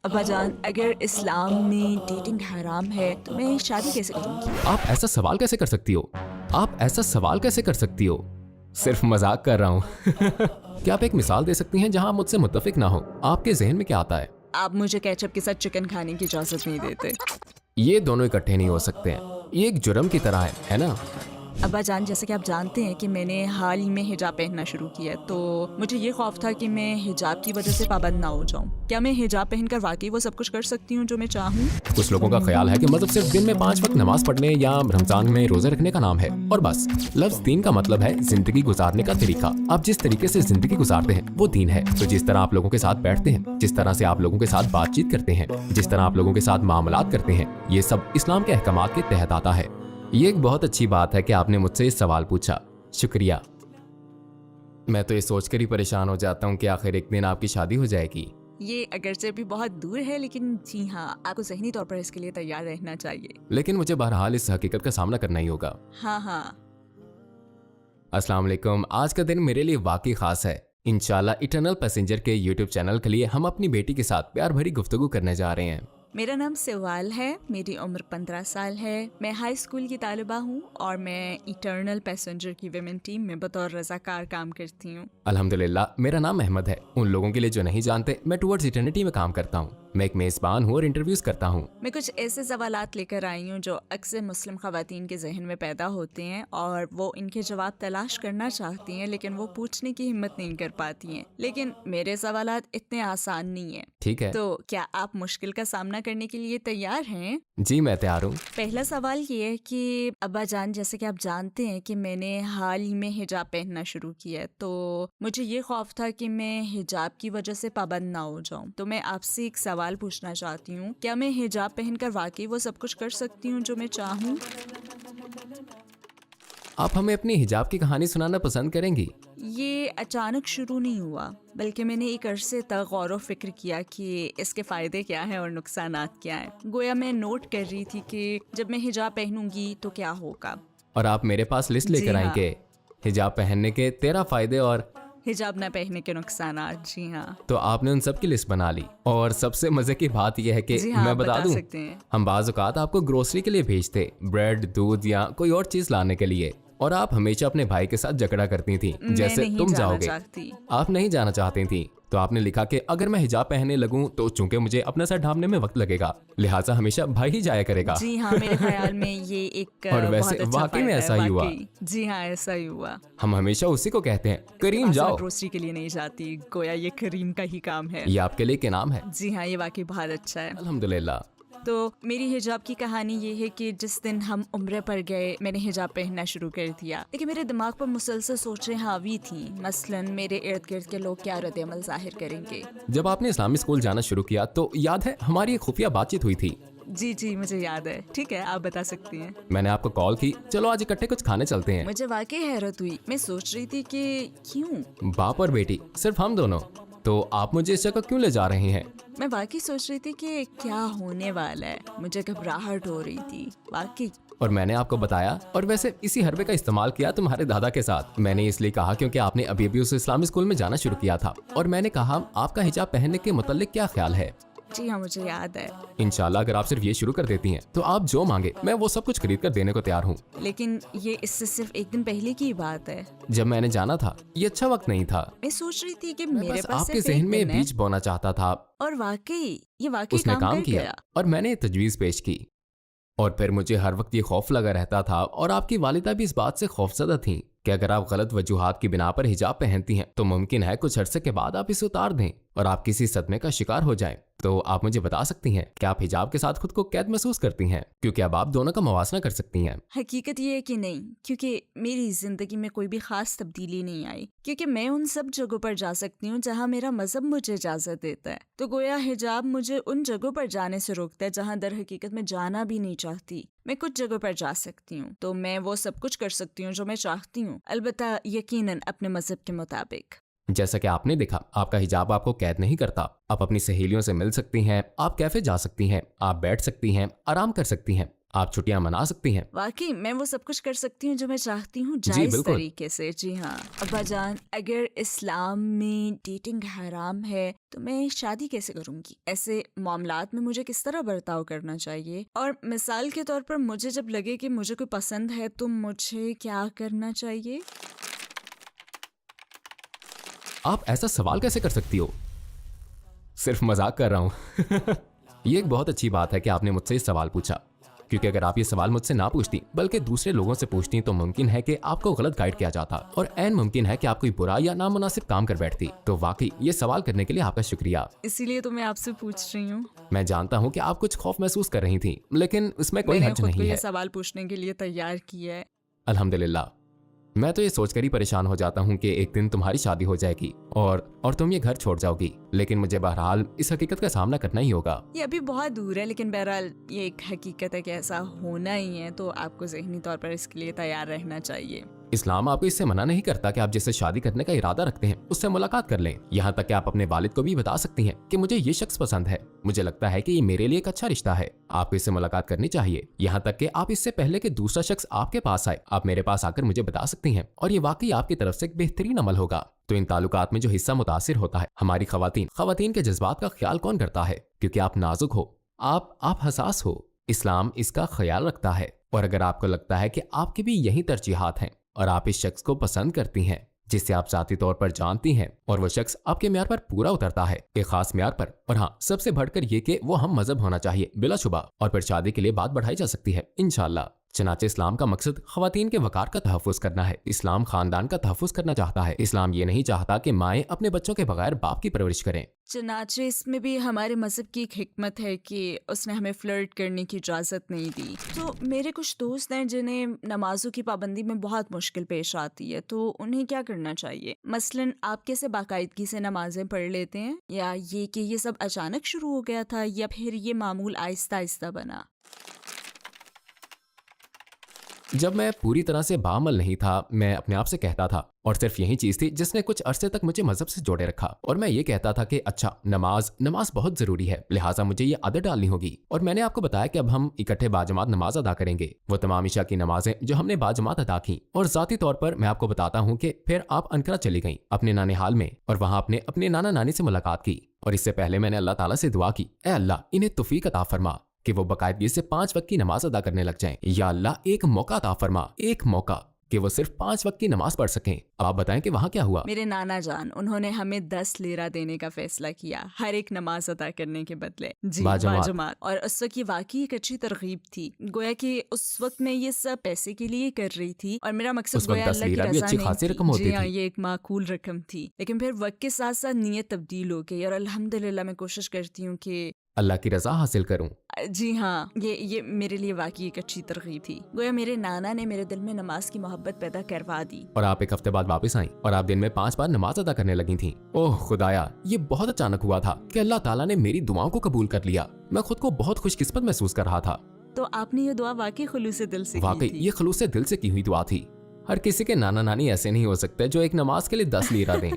ابا جان، اگر اسلام میں ڈیٹنگ حرام ہے تو میں شادی کیسے کروں گی؟ آپ ایسا سوال کیسے کر سکتی ہو؟ آپ ایسا سوال کیسے کر سکتی ہو؟ صرف مذاق کر رہا ہوں۔ کیا آپ ایک مثال دے سکتی ہیں جہاں آپ مجھ سے متفق نہ ہو؟ آپ کے ذہن میں کیا آتا ہے؟ آپ مجھے کیچپ کے ساتھ چکن کھانے کی اجازت نہیں دیتے۔ یہ دونوں اکٹھے نہیں ہو سکتے ہیں، یہ ایک جرم کی طرح ہے نا؟ ابا جان، جیسے کہ آپ جانتے ہیں کہ میں نے حال ہی میں حجاب پہننا شروع کیا ہے، تو مجھے یہ خوف تھا کہ میں حجاب کی وجہ سے پابند نہ ہو جاؤں۔ کیا میں حجاب پہن کر واقعی وہ سب کچھ کر سکتی ہوں جو میں چاہوں؟ کچھ لوگوں کا خیال ہے کہ مذہب صرف دن میں 5 وقت نماز پڑھنے یا رمضان میں روزے رکھنے کا نام ہے اور بس۔ لفظ دین کا مطلب ہے زندگی گزارنے کا طریقہ۔ آپ جس طریقے سے زندگی گزارتے ہیں وہ دین ہے۔ تو جس طرح آپ لوگوں کے ساتھ بیٹھتے ہیں، جس طرح سے آپ لوگوں کے ساتھ بات چیت کرتے ہیں، جس طرح آپ لوگوں کے ساتھ معاملات کرتے ہیں، یہ سب اسلام کے احکامات کے تحت آتا ہے۔ یہ ایک بہت اچھی بات ہے کہ آپ نے مجھ سے یہ سوال پوچھا، شکریہ۔ میں تو یہ سوچ کر ہی پریشان ہو جاتا ہوں کہ آخر ایک دن آپ کی شادی ہو جائے گی۔ یہ اگرچہ بھی بہت دور ہے، لیکن جی ہاں، آپ کو ذہنی طور پر اس کے لیے تیار رہنا چاہیے۔ لیکن مجھے بہرحال اس حقیقت کا سامنا کرنا ہی ہوگا۔ ہاں۔ السلام علیکم۔ آج کا دن میرے لیے واقعی خاص ہے۔ انشاءاللہ ایٹرنل پیسنجر کے یوٹیوب چینل کے لیے ہم اپنی بیٹی کے ساتھ پیار بھری گفتگو کرنے جا رہے ہیں۔ میرا نام سوال ہے، میری عمر 15 سال ہے، میں ہائی اسکول کی طالبہ ہوں اور میں ایٹرنل پیسنجر کی ویمن ٹیم میں بطور رضاکار کام کرتی ہوں۔ الحمدللہ۔ میرا نام احمد ہے۔ ان لوگوں کے لیے جو نہیں جانتے، میں ٹورڈز ایٹرنیٹی میں کام کرتا ہوں۔ میں ایک میزبان ہوں اور انٹرویوز کرتا ہوں۔ میں کچھ ایسے سوالات لے کر آئی ہوں جو اکثر مسلم خواتین کے ذہن میں پیدا ہوتے ہیں اور وہ ان کے جواب تلاش کرنا چاہتی ہیں، لیکن وہ پوچھنے کی ہمت نہیں کر پاتی ہیں۔ لیکن میرے سوالات اتنے آسان نہیں ہیں۔ ٹھیک ہے۔ تو کیا آپ مشکل کا سامنا کرنے کے لیے تیار ہیں؟ جی میں تیار ہوں۔ پہلا سوال یہ ہے کہ ابا جان، جیسے کہ آپ جانتے ہیں کہ میں نے حال ہی میں حجاب پہننا شروع کیا ہے، تو مجھے یہ خوف تھا کہ میں حجاب کی وجہ سے پابند نہ ہو جاؤں۔ تو میں آپ سے ایک سوال پوچھنا چاہتی ہوں، کیا میں حجاب پہن کر واقعی وہ سب کچھ کر سکتی ہوں جو میں چاہوں؟ آپ ہمیں اپنی حجاب کی کہانی سنانا پسند کریں گی؟ یہ اچانک شروع نہیں ہوا، بلکہ میں نے ایک عرصے تک غور و فکر کیا کہ اس کے فائدے کیا ہیں اور نقصانات کیا ہیں۔ گویا میں نوٹ کر رہی تھی کہ جب میں حجاب پہنوں گی تو کیا ہوگا۔ اور آپ میرے پاس لسٹ لے کر آئیں کہ حجاب پہننے کے 13 فائدے اور حجاب نہ پہننے کے نقصانات۔ جی ہاں۔ تو آپ نے ان سب کی لسٹ بنا لی۔ اور سب سے مزے کی بات یہ ہے کہ جی ہاں، میں بتا دوں، سکتے ہیں۔ ہم بعض اوقات آپ کو گروسری کے لیے بھیجتے، بریڈ، دودھ یا کوئی اور چیز لانے کے لیے، اور آپ ہمیشہ اپنے بھائی کے ساتھ جھگڑا کرتی تھیں، جیسے تم جاؤ گے۔ آپ نہیں جانا چاہتی تھیں، تو آپ نے لکھا کہ اگر میں حجاب پہننے لگوں تو چونکہ مجھے اپنا سر ڈھانپنے میں وقت لگے گا، لہٰذا ہمیشہ بھائی ہی جایا کرے گا۔ جی ہاں، میرے خیال میں یہ ایک اور ویسے واقعی میں ایسا ہی ہوا۔ جی ہاں، ایسا ہی ہوا۔ ہم ہمیشہ اسی کو کہتے ہیں، کریم جاؤ۔ گروسری کے لیے نہیں جاتی، گویا یہ کریم کا ہی کام ہے۔ یہ آپ کے لیے کیا نام ہے؟ جی ہاں، یہ واقعی بہت اچھا ہے۔ الحمدللہ۔ تو میری حجاب کی کہانی یہ ہے کہ جس دن ہم عمرے پر گئے، میں نے حجاب پہننا شروع کر دیا، لیکن میرے دماغ پر مسلسل سوچیں حاوی تھیں، مثلاً میرے ارد گرد کے لوگ کیا رد عمل ظاہر کریں گے۔ جب آپ نے اسلامی اسکول جانا شروع کیا تو یاد ہے ہماری ایک خفیہ بات چیت ہوئی تھی؟ جی مجھے یاد ہے۔ ٹھیک ہے، آپ بتا سکتی ہیں۔ میں نے آپ کو کال کی، چلو آج اکٹھے کچھ کھانے چلتے ہیں۔ مجھے واقعی حیرت ہوئی، میں سوچ رہی تھی کہ کیوں باپ اور بیٹی، صرف ہم دونوں، تو آپ مجھے اس جگہ کیوں لے جا رہے ہیں؟ میں واقعی سوچ رہی تھی کہ کیا ہونے والا ہے، مجھے گھبراہٹ ہو رہی تھی واقعی۔ اور میں نے آپ کو بتایا، اور ویسے اسی حربے کا استعمال کیا تمہارے دادا کے ساتھ۔ میں نے اس لیے کہا کیونکہ آپ نے ابھی اس اسلامی اسکول میں جانا شروع کیا تھا، اور میں نے کہا آپ کا حجاب پہننے کے متعلق کیا خیال ہے۔ جی ہاں، مجھے یاد ہے۔ انشاءاللہ اگر آپ صرف یہ شروع کر دیتی ہیں تو آپ جو مانگے میں وہ سب کچھ خرید کر دینے کو تیار ہوں۔ لیکن یہ اس سے صرف ایک دن پہلے کی بات ہے۔ جب میں نے جانا تھا یہ اچھا وقت نہیں تھا۔ میں سوچ رہی تھی کہ میں میرے بس پاس آپ کے ذہن میں بیج بونا چاہتا تھا، اور واقعی یہ واقعی اس نے کام کر کیا، گیا۔ اور میں نے تجویز پیش کی، اور پھر مجھے ہر وقت یہ خوف لگا رہتا تھا، اور آپ کی والدہ بھی اس بات سے خوفزدہ تھیں کہ اگر آپ غلط وجوہات کی بنا پر حجاب پہنتی ہیں تو ممکن ہے کچھ عرصے کے بعد آپ اسے اتار دیں اور آپ کسی صدمے کا شکار ہو جائیں۔ تو آپ مجھے بتا سکتی ہیں کہ آپ حجاب کے ساتھ خود کو قید محسوس کرتی ہیں، کیونکہ اب آپ دونوں کا موازنہ کر سکتی ہیں۔ حقیقت یہ ہے کہ نہیں، کیونکہ میری زندگی میں کوئی بھی خاص تبدیلی نہیں آئی، کیونکہ میں ان سب جگہوں پر جا سکتی ہوں جہاں میرا مذہب مجھے اجازت دیتا ہے۔ تو گویا حجاب مجھے ان جگہوں پر جانے سے روکتا ہے جہاں در حقیقت میں جانا بھی نہیں چاہتی۔ میں کچھ جگہوں پر جا سکتی ہوں، تو میں وہ سب کچھ کر سکتی ہوں جو میں چاہتی ہوں، البتہ یقیناً اپنے مذہب کے مطابق۔ جیسا کہ آپ نے دیکھا، آپ کا حجاب آپ کو قید نہیں کرتا۔ آپ اپنی سہیلیوں سے مل سکتی ہیں، آپ کیفے جا سکتی ہیں، آپ بیٹھ سکتی ہیں، آرام کر سکتی ہیں، आप छुट्टियां मना सकती हैं। वाकई मैं वो सब कुछ कर सकती हूँ जो मैं चाहती हूँ जी, जायज बिल्कुल। तरीके से। जी हाँ अब्बा जान, अगर इस्लाम में डेटिंग हराम है तो मैं शादी कैसे करूँगी? ऐसे मामलात में मुझे किस तरह बर्ताव करना चाहिए? और मिसाल के तौर पर मुझे जब लगे कि मुझे कोई पसंद है तो मुझे क्या करना चाहिए? आप ऐसा सवाल कैसे कर सकती हो? सिर्फ मजाक कर रहा हूँ। ये एक बहुत अच्छी बात है कि आपने मुझसे ये सवाल पूछा, क्योंकि अगर आप ये सवाल मुझसे ना पूछती बल्कि दूसरे लोगों से पूछती तो मुमकिन है कि आपको गलत गाइड किया जाता और ऐन मुमकिन है कि आप कोई बुरा या नामुनासिब काम कर बैठती। तो वाकई ये सवाल करने के लिए आपका शुक्रिया। इसीलिए तो मैं आपसे पूछ रही हूँ। मैं जानता हूँ कि आप कुछ खौफ महसूस कर रही थी, लेकिन इसमें कोई मैंने हर्ज खुद को नहीं ये है। सवाल पूछने के लिए तैयार किया है। अल्हम्दुलिल्लाह। मैं तो ये सोचकर ही परेशान हो जाता हूँ कि एक दिन तुम्हारी शादी हो जाएगी और तुम ये घर छोड़ जाओगी, लेकिन मुझे बहरहाल इस हकीकत का सामना करना ही होगा। ये अभी बहुत दूर है, लेकिन बहरहाल ये एक हकीकत है कि ऐसा होना ही है, तो आपको ज़हनी तौर पर इसके लिए तैयार रहना चाहिए। इस्लाम आपको इससे मना नहीं करता कि आप जिससे शादी करने का इरादा रखते हैं उससे मुलाकात कर लें। यहाँ तक कि आप अपने वालिद को भी बता सकती हैं कि मुझे ये शख्स पसंद है, मुझे लगता है कि ये मेरे लिए एक अच्छा रिश्ता है, आपको इससे मुलाकात करनी चाहिए। यहाँ तक कि आप इससे पहले कि दूसरा शख्स आपके पास आए, आप मेरे पास आकर मुझे बता सकती हैं और ये वाकई आपकी तरफ से एक बेहतरीन अमल होगा। तो इन ताल्लुकात में जो हिस्सा मुतासिर होता है हमारी खवातीन के जज्बात का ख्याल कौन करता है? क्योंकि आप नाजुक हो, आप हसास हो। इस्लाम इसका ख्याल रखता है। और अगर आपको लगता है कि आपकी भी यही तरजीहात हैं और आप इस शख्स को पसंद करती हैं जिससे आप ज़ाती तौर पर जानती हैं और वो शख्स आपके म्यार पर पूरा उतरता है, एक खास म्यार पर, और हाँ सबसे बढ़कर ये कि वो हम मजहब होना चाहिए बिलाशुबा, और फिर शादी के लिए बात बढ़ाई जा सकती है इंशाअल्लाह। चनाचे इस्लाम का मकसद खवातीन के वकार का तहफ़्फ़ुज़ करना है। इस्लाम खानदान का तहफ़्फ़ुज़ करना चाहता है। इस्लाम ये नहीं चाहता कि माएँ अपने बच्चों के बगैर बाप की परवरिश करें। चनाचे इसमें भी हमारे मज़हब की एक हिकमत है कि उसने हमें फ्लर्ट करने की इजाज़त नहीं दी। तो मेरे कुछ दोस्त हैं जिन्हें नमाजों की पाबंदी में बहुत मुश्किल पेश आती है, तो उन्हें क्या करना चाहिए? मसलन आप कैसे बाकायदगी से नमाजें पढ़ लेते हैं, या ये कि ये सब अचानक शुरू हो गया था, या फिर ये मामूल आहिस्ता आहिस्ता बना? जब मैं पूरी तरह से बाअमल नहीं था, मैं अपने आप से कहता था, और सिर्फ यही चीज थी जिसने कुछ अरसे तक मुझे मजहब से जोड़े रखा, और मैं ये कहता था कि अच्छा नमाज बहुत जरूरी है, लिहाजा मुझे ये आदत डालनी होगी। और मैंने आपको बताया कि अब हम इकट्ठे बाजमात नमाज अदा करेंगे, वो तमाम इशा की नमाजें जो हमने बाजमात अदा की। और जाती तौर पर मैं आपको बताता हूँ कि फिर आप अनकरा चली गईं अपने नानिहाल में, और वहाँ आपने अपने नाना नानी से मुलाकात की। और इससे पहले मैंने अल्लाह ताला से दुआ की, ए अल्लाह इन्हें तौफीक अता फरमा कि वो बाकायदगी से 5 वक्त की नमाज अदा करने लग जाएं। या अल्लाह एक मौका अता फरमा, एक मौका कि वो सिर्फ 5 वक्त की नमाज पढ़ सकें। अब आप बताएं कि वहाँ क्या हुआ? मेरे नाना जान, उन्होंने हमें 10 लेरा देने का फैसला किया हर एक नमाज अदा करने के बदले। जी बाजमात। और उस वक्त ये वाकई एक अच्छी तरगीब थी। गोया कि उस वक्त मैं ये सब पैसे के लिए कर रही थी, और मेरा मकसद गोया अल्लाह की रज़ा नहीं थी। जी हाँ, ये एक माकूल रकम थी। लेकिन फिर वक्त के साथ साथ नीयत तब्दील हो गई, और अल्हम्दुलिल्लाह मैं कोशिश करती हूँ कि अल्लाह की रजा हासिल करूं। जी हाँ, ये मेरे लिए वाकई एक अच्छी तरगीब थी। गोया मेरे नाना ने मेरे दिल में नमाज की मोहब्बत पैदा करवा दी। और आप एक हफ्ते बाद वापस आईं और आप दिन में 5 बार नमाज अदा करने लगी थीं। ओह खुदाया, ये बहुत अचानक हुआ था कि अल्लाह ताला ने मेरी दुआओं को कबूल कर लिया। मैं खुद को बहुत खुशकिस्मत महसूस कर रहा था। तो आपने ये दुआ वाकई खुलूसे दिल से की वाकई थी? ये खुलूसे दिल से की हुई दुआ थी। हर किसी के नाना नानी ऐसे नहीं हो सकते जो एक नमाज के लिए 10 लीरा दें।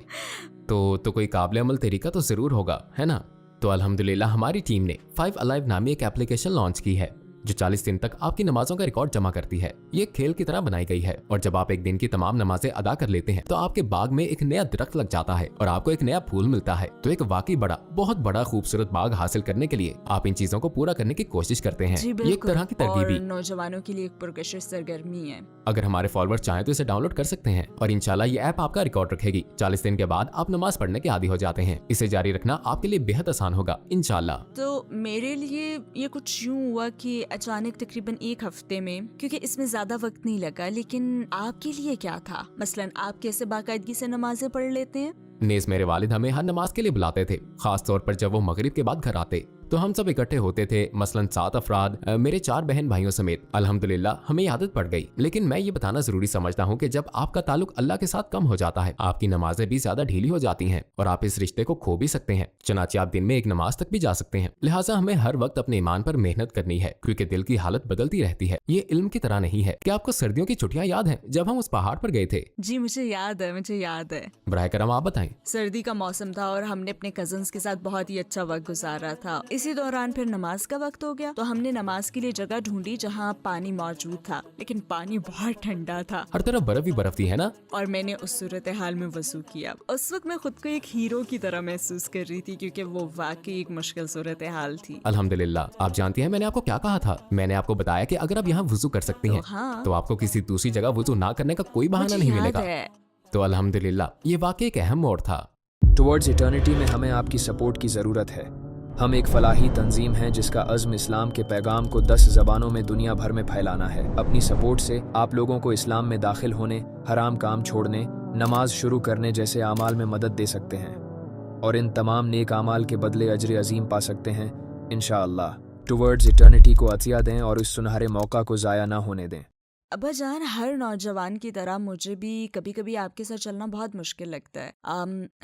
तो कोई काबिल अमल तरीका तो जरूर होगा, है ना? तो अल्हम्दुलिल्लाह हमारी टीम ने 5 अलाइव नामी एक एप्लीकेशन लॉन्च की है जो 40 दिन तक आपकी नमाजों का रिकॉर्ड जमा करती है। ये खेल की तरह बनाई गई है, और जब आप एक दिन की तमाम नमाजें अदा कर लेते हैं तो आपके बाग में एक नया दरख्त लग जाता है और आपको एक नया फूल मिलता है। तो एक वाकई बहुत बड़ा खूबसूरत बाग हासिल करने के लिए आप इन चीजों को पूरा करने की कोशिश करते हैं। ये एक तरह की तरकीबी नौजवानों के लिए एक पुरकशिश सरगर्मी है। अगर हमारे फॉलोअर्स चाहें तो इसे डाउनलोड कर सकते हैं, और इंशाल्लाह ये ऐप आपका रिकॉर्ड रखेगी। 40 दिन के बाद आप नमाज पढ़ने के आदी हो जाते हैं। इसे जारी रखना आपके लिए बेहद आसान होगा इंशाल्लाह। तो मेरे लिए ये कुछ यूँ हुआ कि अचानक तकरीबन एक हफ्ते में, क्योंकि इसमें ज्यादा वक्त नहीं लगा। लेकिन आपके लिए क्या था? मसलन आप कैसे बाकायदगी से नमाजें पढ़ लेते हैं? नेस मेरे वालिद हमें हर नमाज के लिए बुलाते थे, खास तौर पर जब वो मगरिब के बाद घर आते तो हम सब इकट्ठे होते थे, मसलन 7 अफराद, मेरे 4 बहन भाइयों समेत। अल्हम्दुलिल्लाह हमें आदत पड़ गई। लेकिन मैं ये बताना जरूरी समझता हूँ कि जब आपका ताल्लुक अल्लाह के साथ कम हो जाता है, आपकी नमाजें भी ज्यादा ढीली हो जाती हैं और आप इस रिश्ते को खो भी सकते हैं। चनाचे आप दिन में एक नमाज तक भी जा सकते हैं। लिहाजा हमें हर वक्त अपने ईमान पर मेहनत करनी है, क्योंकि दिल की हालत बदलती रहती है। ये इल्म की तरह नहीं है। क्या आपको सर्दियों की छुट्टियां याद हैं जब हम उस पहाड़ पर गए थे? जी मुझे याद है। बराए करम आप बताएं। सर्दी का मौसम था और हमने अपने कजन्स के साथ बहुत ही अच्छा वक्त गुजारा था। इसी दौरान फिर नमाज का वक्त हो गया, तो हमने नमाज के लिए जगह ढूंढी जहाँ पानी मौजूद था, लेकिन पानी बहुत ठंडा था हर तरफ बर्फ ही बर्फ थी, है ना? और मैंने उस सूरत हाल में वज़ू किया। उस वक्त मैं खुद को एक हीरो की तरह महसूस कर रही थी, क्योंकि वो वाकई एक मुश्किल सूरत हाल थी। अल्हम्दुलिल्लाह। आप जानती हैं मैंने आपको क्या कहा था? मैंने आपको बताया कि अगर आप यहाँ वुजू कर सकती हैं हाँ, तो आपको किसी दूसरी जगह वुजू ना करने का कोई बहाना मुझे नहीं याद मिलेगा। है। तो अल्हम्दुलिल्लाह ये वाकई एक अहम मोड़ था। टुवर्ड्स इटर्निटी में हमें आपकी सपोर्ट की ज़रूरत है। हम एक फलाही तंजीम हैं जिसका अज़्म इस्लाम के पैगाम को 10 ज़बानों में दुनिया भर में फैलाना है। अपनी सपोर्ट से आप लोगों को इस्लाम में दाखिल होने, हराम काम छोड़ने, नमाज शुरू करने जैसे आमाल में मदद दे सकते हैं और इन तमाम नेक आमाल के बदले अजर अजीम पा सकते हैं इंशाअल्लाह। टुवर्ड्स इटर्निटी को अतिया दें और इस सुनहरे मौका को ज़ाया ना होने दें। अब्बा जान, हर नौजवान की तरह मुझे भी कभी कभी आपके साथ चलना बहुत मुश्किल लगता है,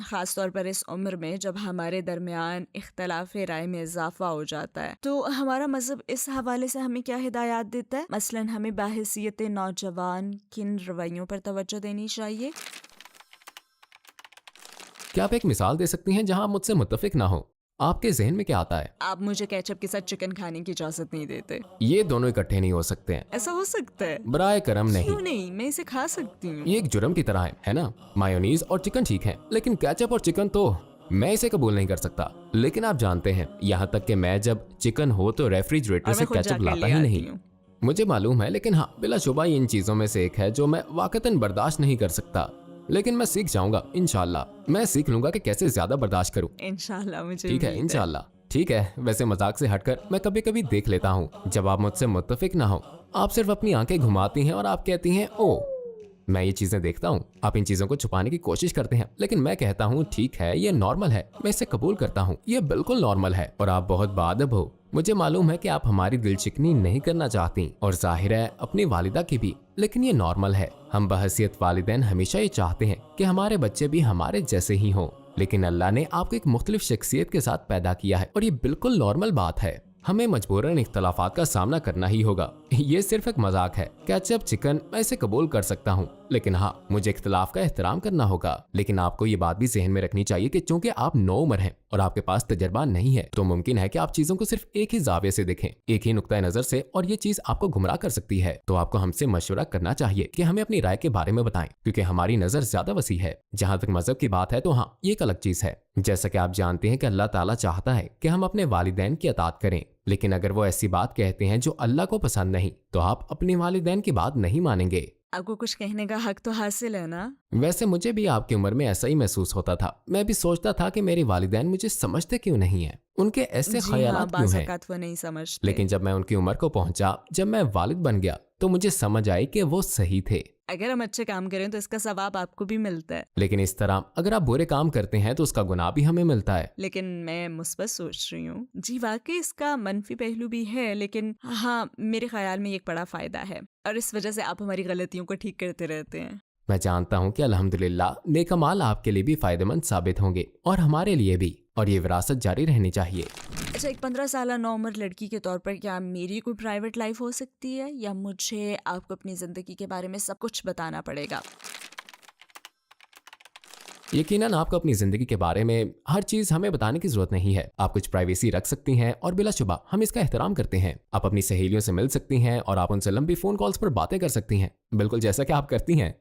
ख़ास तौर पर इस उम्र में जब हमारे दरमियान इख्तलाफ राय में इजाफा हो जाता है। तो हमारा मज़हब इस हवाले से हमें क्या हिदायत देता है? मसलन हमें बाहैसियत नौजवान किन रवैयों पर तवज्जो देनी चाहिए? क्या आप एक मिसाल दे सकती हैं जहाँ आप मुझसे मुत्तफिक ना हो? आपके जहन में क्या आता है? आप मुझे केचप के साथ चिकन खाने की इजाज़त नहीं देते। ये दोनों इकट्ठे नहीं हो सकते हैं। ऐसा हो सकता है? बराए करम नहीं। क्यों नहीं? मैं इसे खा सकती हूँ। ये एक जुर्म की तरह है ना? मायोनीज और चिकन ठीक है, लेकिन केचप और चिकन तो मैं इसे कबूल नहीं कर सकता। लेकिन आप जानते हैं, यहाँ तक कि मैं जब चिकन हो तो रेफ्रिजरेटर और से मैं खुद केचप जाकर लाता ले ही आती नहीं। हूँ। मुझे मालूम है, लेकिन हाँ, बिलाशुबा ये इन चीजों में से एक है जो मैं वाकतन बर्दाश्त नहीं कर सकता। लेकिन मैं सीख जाऊंगा इंशाल्लाह। मैं सीख लूंगा कि कैसे ज्यादा बर्दाश्त करूं। इंशाल्लाह, मुझे ठीक है, उम्मीद इंशाल्लाह। ठीक है, वैसे मजाक से हटकर मैं कभी कभी देख लेता हूँ जब आप मुझसे मुत्तफिक ना हो, आप सिर्फ अपनी आंखें घुमाती हैं और आप कहती हैं ओ, मैं ये चीजें देखता हूँ। आप इन चीजों को छुपाने की कोशिश करते हैं, लेकिन मैं कहता हूँ ठीक है, ये नॉर्मल है, मैं इसे कबूल करता हूँ, ये बिल्कुल नॉर्मल है और आप बहुत बाअदब हो। मुझे मालूम है कि आप हमारी दिल चिकनी नहीं करना चाहती और जाहिर है अपनी वालिदा की भी, लेकिन ये नॉर्मल है। हम बहसियत वालिदैन हमेशा ये चाहते हैं कि हमारे बच्चे भी हमारे जैसे ही हों, लेकिन अल्लाह ने आपको एक मुख्तलिफ शख्सियत के साथ पैदा किया है और ये बिल्कुल नॉर्मल बात है। हमें मजबूरन इख्तलाफात का सामना करना ही होगा। ये सिर्फ एक मजाक है। केचप चिकन मैं इसे कबूल कर सकता हूँ, लेकिन हाँ, मुझे इख्तलाफ का एहतराम करना होगा। लेकिन आपको ये बात भी जहन में रखनी चाहिए कि चूंकि आप नौ उम्र हैं और आपके पास तजर्बा नहीं है, तो मुमकिन है कि आप चीजों को सिर्फ एक ही जाविये से देखें, एक ही नुक्ता नजर से, और ये चीज आपको गुमराह कर सकती है। तो आपको हमसे मशवरा करना चाहिए कि हमें अपनी राय के बारे में बताएं, क्योंकि हमारी नजर ज्यादा वसी है। जहाँ तक मजहब की बात है तो हाँ, ये एक अलग चीज है। जैसा कि आप जानते हैं कि अल्लाह ताला चाहता है कि हम अपने वालिदैन की अतात करें, लेकिन अगर वो ऐसी बात कहते हैं जो अल्लाह को पसंद नहीं, तो आप अपनी वालिदैन की बात नहीं मानेंगे। आपको कुछ कहने का हक तो हासिल है ना? वैसे मुझे भी आपकी उम्र में ऐसा ही महसूस होता था। मैं भी सोचता था कि मेरी वालिदैन मुझे समझते क्यों नहीं है, उनके ऐसे जी ख्यालात हाँ, क्यों बाज़ हैं। औक़ात वो नहीं समझते। लेकिन जब मैं उनकी उम्र को पहुंचा, जब मैं वालिद बन गया, तो मुझे समझ आई कि वो सही थे। अगर हम अच्छे काम करें तो इसका सवाब आपको भी मिलता है, लेकिन इस तरह अगर आप बुरे काम करते हैं तो उसका गुनाह भी हमें मिलता है। लेकिन मैं मुस्बत सोच रही हूँ। जी वाकई इसका मनफी पहलू भी है, लेकिन हाँ, मेरे ख्याल में एक बड़ा फ़ायदा है और इस वजह से आप हमारी गलतियों को ठीक करते रहते हैं। मैं जानता हूँ कि अल्हम्दुलिल्लाह नेकमाल आपके लिए भी फायदेमंद साबित होंगे और हमारे लिए भी, और ये विरासत जारी रहनी चाहिए। अच्छा, एक 15 साल नौ उम्र लड़की के तौर पर क्या मेरी कोई प्राइवेट लाइफ हो सकती है, या मुझे आपको अपनी ज़िंदगी के बारे में सब कुछ बताना पड़ेगा? यकीनन आपको अपनी जिंदगी के बारे में हर चीज हमें बताने की जरूरत नहीं है। आप कुछ प्राइवेसी रख सकती हैं और बिलाशुबा हम इसका एहतराम करते हैं। आप अपनी सहेलियों से मिल सकती हैं और आप उनसे लंबी फोन कॉल्स पर बातें कर सकती हैं, बिल्कुल जैसा कि आप करती हैं।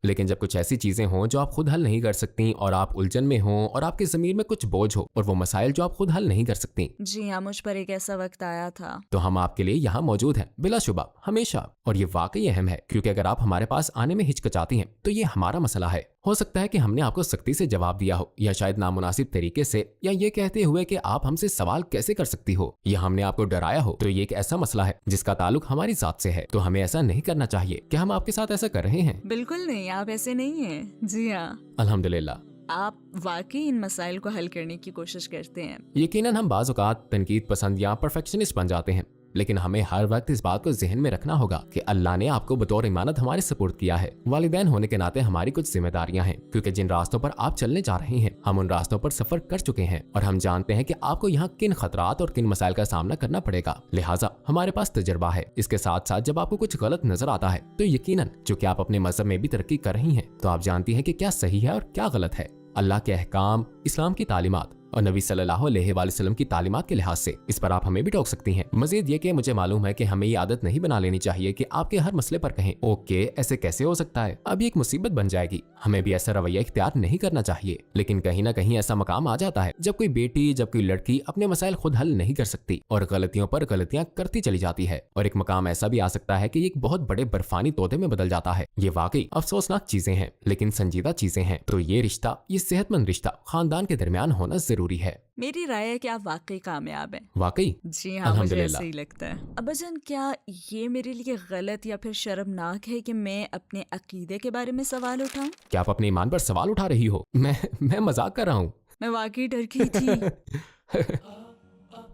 लेकिन जब कुछ ऐसी चीजें हों जो आप खुद हल नहीं कर सकती और आप उलझन में हों और आपके ज़मीर में कुछ बोझ हो और वो मसाइल जो आप खुद हल नहीं कर सकती, जी हाँ, मुझ पर एक ऐसा वक्त आया था। तो हम आपके लिए यहाँ मौजूद हैं बिलाशुबा हमेशा। और ये वाकई अहम है, क्योंकि अगर आप हमारे पास आने में हिचकिचाती हैं तो ये हमारा मसला है। हो सकता है कि हमने आपको सख्ती से जवाब दिया हो, या शायद नामुनासिब तरीके से, या ये कहते हुए कि आप हमसे सवाल कैसे कर सकती हो, या हमने आपको डराया हो। तो ये एक ऐसा मसला है जिसका ताल्लुक हमारी जात से है, तो हमें ऐसा नहीं करना चाहिए। क्या हम आपके साथ ऐसा कर रहे हैं? बिल्कुल नहीं, आप ऐसे नहीं हैं। जी हाँ, अल्हम्दुलिल्लाह। आप वाकई इन मसाइल को हल करने की कोशिश करते हैं। यकीनन हम बाज़ औक़ात तनकीद पसंद या परफेक्शनिस्ट बन जाते हैं, लेकिन हमें हर वक्त इस बात को जहन में रखना होगा कि अल्लाह ने आपको बतौर इमानत हमारे सपोर्ट किया है। वालिदैन होने के नाते हमारी कुछ जिम्मेदारियां हैं, क्योंकि जिन रास्तों पर आप चलने जा रहे हैं हम उन रास्तों पर सफर कर चुके हैं और हम जानते हैं कि आपको यहाँ किन खतरात और किन मसाइल का सामना करना पड़ेगा। लिहाजा हमारे पास तजर्बा है। इसके साथ साथ जब आपको कुछ गलत नजर आता है तो यकीनन चूंकि आप अपने मजहब में भी तरक्की कर रही हैं, तो आप जानती हैं कि क्या सही है और क्या गलत है। अल्लाह के अहकाम, इस्लाम की तालीमात और नबी सल्लल्लाहु अलैहि वसल्लम की तालीमात के लिहाज से। इस पर आप हमें भी टोक सकती हैं। मजीद ये कि मुझे मालूम है कि हमें ये आदत नहीं बना लेनी चाहिए कि आपके हर मसले पर कहें ओके ऐसे कैसे हो सकता है, अब ये एक मुसीबत बन जाएगी। हमें भी ऐसा रवैया इख्तियार नहीं करना चाहिए। लेकिन कहीं ना कहीं ऐसा मकाम आ जाता है जब कोई बेटी, जब कोई लड़की अपने मसाइल खुद हल नहीं कर सकती और गलतियों पर गलतियां करती चली जाती है। और एक मकाम ऐसा भी आ सकता है कि एक बहुत बड़े बर्फानी तोते में बदल जाता है। ये वाकई अफसोसनाक चीजें हैं लेकिन संजीदा चीजें हैं। तो ये रिश्ता, ये सेहतमंद रिश्ता खानदान के दरमियान होना जरूरी है। मेरी राय है कि आप वाकई कामयाब हैं। वाकई? जी हाँ, मुझे ऐसा ही लगता है। अब्बाजान, क्या ये मेरे लिए गलत या फिर शर्मनाक है कि मैं अपने अकीदे के बारे में सवाल उठाऊं? क्या आप अपने ईमान पर सवाल उठा रही हो? मैं मजाक कर रहा हूँ। मैं वाकई डर गई थी।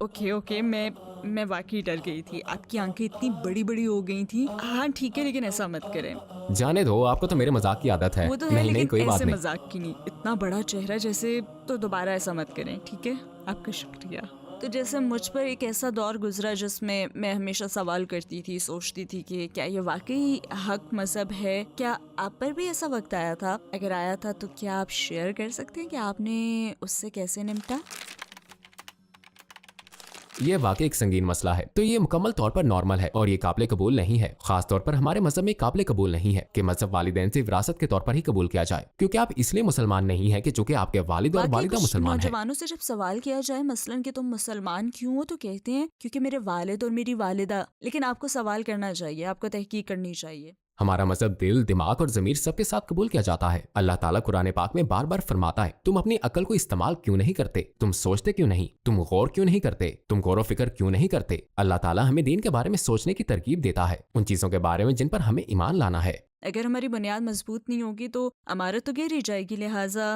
ओके, मैं वाकई डर गई थी। आपकी आंखें इतनी बड़ी बड़ी हो गई थी। हाँ ठीक है, लेकिन ऐसा मत करें। जाने दो, आपको तो मेरे मजाक की आदत है। वो तो है, नहीं लेकिन कोई बात ऐसे नहीं। मजाक की नहीं। इतना बड़ा चेहरा जैसे, तो दोबारा ऐसा मत करें, ठीक है? आपका शुक्रिया। तो जैसे मुझ पर एक ऐसा दौर गुजरा जिसमें मैं हमेशा सवाल करती थी, सोचती थी कि क्या ये वाकई हक मजहब है? क्या आप पर भी ऐसा वक्त आया था? अगर आया था तो क्या आप शेयर कर सकते हैं कि आपने उससे कैसे निपटा? ये वाकई एक संगीन मसला है। तो ये मुकम्मल तौर पर नॉर्मल है और ये काबिल कबूल नहीं है। खास तौर पर हमारे मजहब में काबिल कबूल नहीं है कि मजहब वालिदैन से विरासत के तौर पर ही कबूल किया जाए, क्योंकि आप इसलिए मुसलमान नहीं है कि चूंकि आपके वालिद और वालिदा मुसलमान है। नौजवानों से जब सवाल किया जाए मसलन कि तुम मुसलमान क्यों हो, तो कहते हैं क्योंकि मेरे वालिद और मेरी वालिदा। लेकिन आपको सवाल करना चाहिए, आपको तहकीक करनी चाहिए। हमारा मजहब दिल, दिमाग और जमीर सबके साथ कबूल किया जाता है। अल्लाह ताला कुरान पाक में बार बार फरमाता है, तुम अपनी अकल को इस्तेमाल क्यों नहीं करते? तुम सोचते क्यों नहीं? तुम गौर क्यों नहीं करते? तुम गौर व फिक्र क्यों नहीं करते? अल्लाह ताला हमें दीन के बारे में सोचने की तरकीब देता है, उन चीजों के बारे में जिन पर हमें ईमान लाना है। अगर हमारी बुनियाद मजबूत नहीं होगी तो इमारत तो गिर ही जाएगी। लिहाजा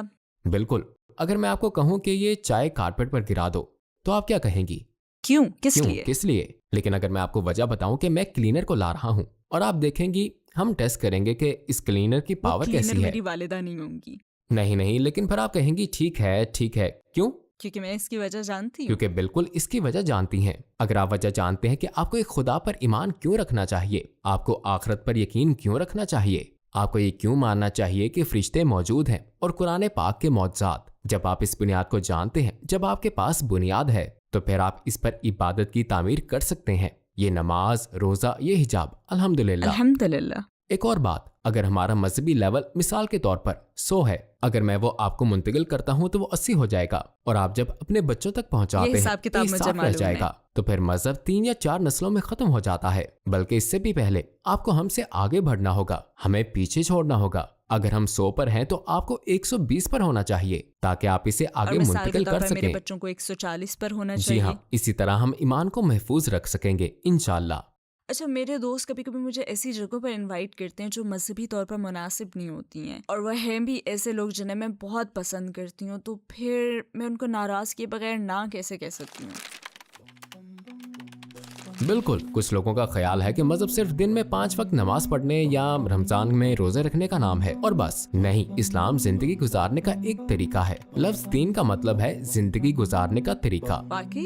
बिल्कुल। अगर मैं आपको कहूँ कि ये चाय कारपेट पर गिरा दो तो आप क्या कहेंगी? क्यों, किस लिए? लेकिन अगर मैं आपको वजह बताऊं कि मैं क्लीनर को ला रहा हूं और आप देखेंगी, हम टेस्ट करेंगे कि इस क्लीनर की पावर कैसी है। मेरी वालिदा नहीं होंगी। नहीं, लेकिन फिर आप कहेंगी ठीक है। क्यों? क्योंकि मैं इसकी वजह जानती हूँ। क्योंकि बिल्कुल इसकी वजह जानती हैं। अगर आप वजह जानते हैं कि आपको एक खुदा पर ईमान क्यों रखना चाहिए, आपको आखिरत पर यकीन क्यों रखना चाहिए, आपको ये क्यों मानना चाहिए कि फरिश्ते मौजूद हैं और कुरान पाक के मौजज़ात, जब आप इस बुनियाद को जानते हैं, जब आपके पास बुनियाद है, तो फिर आप इस पर इबादत की तामीर कर सकते हैं। ये नमाज, रोजा, ये हिजाब, अल्हम्दुलिल्लाह। एक और बात, अगर हमारा मजहबी लेवल मिसाल के तौर पर 100 है, अगर मैं वो आपको मुंतकिल करता हूँ तो वो 80 हो जाएगा, और आप जब अपने बच्चों तक पहुँचाते हैं तो ये साफ रह जाएगा। तो फिर मजहब 3 या 4 नस्लों में खत्म हो जाता है। बल्कि इससे भी पहले आपको हमसे आगे बढ़ना होगा, हमें पीछे छोड़ना होगा। अगर हम 100 पर हैं तो आपको 120 पर होना चाहिए ताकि आप इसे आगे मुंतकिल कर सकें। मेरे बच्चों को 140 पर होना चाहिए। जी हाँ, इसी तरह हम ईमान को महफूज रख सकेंगे इंशाअल्लाह। अच्छा, मेरे दोस्त कभी कभी मुझे ऐसी जगहों पर इनवाइट करते हैं जो मजहबी तौर पर मुनासिब नहीं होती हैं, और वह हैं भी ऐसे लोग जिन्हें मैं बहुत पसंद करती हूँ। तो फिर मैं उनको नाराज किए बगैर ना कैसे कह सकती हूँ? बिल्कुल, कुछ लोगों का ख्याल है कि मजहब सिर्फ दिन में 5 वक्त नमाज पढ़ने या रमजान में रोजे रखने का नाम है और बस। नहीं, इस्लाम जिंदगी गुजारने का एक तरीका है। लफ्ज दीन का मतलब है जिंदगी गुजारने का तरीका।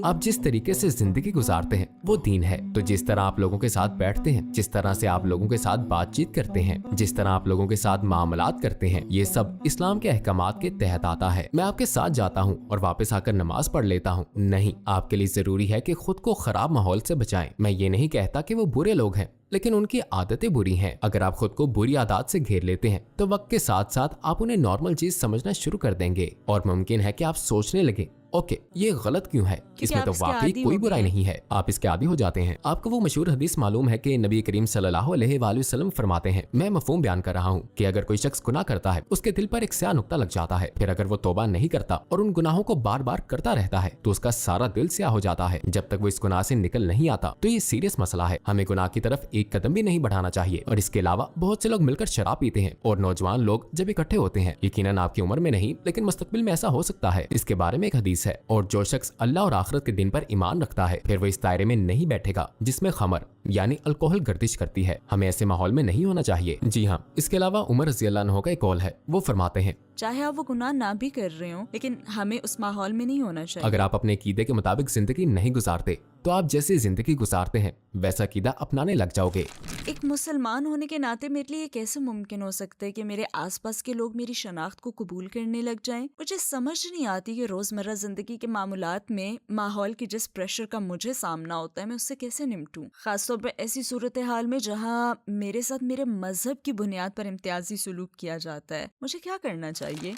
आप जिस तरीके से जिंदगी गुजारते हैं वो दीन है। तो जिस तरह आप लोगों के साथ बैठते हैं, जिस तरह से आप लोगों के साथ बातचीत करते हैं, जिस तरह आप लोगों के साथ मामलात करते हैं, ये सब इस्लाम के अहकामात के तहत आता है। मैं आपके साथ जाता हूँ और वापस आकर नमाज पढ़ लेता हूँ, नहीं, आपके लिए जरूरी है कि खुद को खराब माहौल से बचाएं। मैं ये नहीं कहता कि वो बुरे लोग हैं, लेकिन उनकी आदतें बुरी हैं। अगर आप खुद को बुरी आदत से घेर लेते हैं तो वक्त के साथ साथ आप उन्हें नॉर्मल चीज समझना शुरू कर देंगे और मुमकिन है कि आप सोचने लगे, ओके, ये गलत क्यों है, इसमें तो वाकई कोई बुराई नहीं है। आप इसके आदी हो जाते हैं। आपको वो मशहूर हदीस मालूम है कि नबी करीम सल्लल्लाहु अलैहि वसल्लम फरमाते हैं, मैं मफहूम बयान कर रहा हूँ कि अगर कोई शख्स गुनाह करता है, उसके दिल पर एक स्याह नुक्ता लग जाता है, फिर अगर वो तौबा नहीं करता और उन गुनाहों को बार बार करता रहता है तो उसका सारा दिल स्याह हो जाता है जब तक वो इस गुनाह से निकल नहीं आता। तो ये सीरियस मसला है, हमें गुनाह की तरफ एक कदम भी नहीं बढ़ाना चाहिए। और इसके अलावा बहुत से लोग मिलकर शराब पीते हैं और नौजवान लोग जब इकट्ठे होते हैं, यकीनन आपकी उम्र में नहीं लेकिन मुस्तकबिल में ऐसा हो सकता है। इसके बारे में एक हदीस है, और जो शख्स अल्लाह और आखिरत के दिन पर ईमान रखता है फिर वो इस दायरे में नहीं बैठेगा जिसमें खमर यानी अल्कोहल गर्दिश करती है। हमें ऐसे माहौल में नहीं होना चाहिए। जी हाँ, इसके अलावा उमर रज़ियल्लाहु अन्हु का एक कौल है, वो फरमाते हैं, चाहे आप वो गुनाह ना भी कर रहे हो लेकिन हमें उस माहौल में नहीं होना चाहिए। अगर आप अपने कीदे के मुताबिक जिंदगी नहीं गुजारते तो आप जैसी जिंदगी गुजारते हैं वैसा अकीदा अपनाने लग जाओगे। एक मुसलमान होने के नाते मेरे लिए कैसे मुमकिन हो सकता है कि मेरे आसपास के लोग मेरी शनाख्त को कबूल करने लग जाएं? मुझे समझ नहीं आती कि रोजमर्रा जिंदगी के मामूलात में माहौल की जिस प्रेशर का मुझे सामना होता है मैं उससे कैसे निपटूं, खासतौर पर ऐसी सूरत हाल में जहां मेरे साथ मेरे मजहब की बुनियाद पर इम्तियाजी सलूक किया जाता है। मुझे क्या करना चाहिए?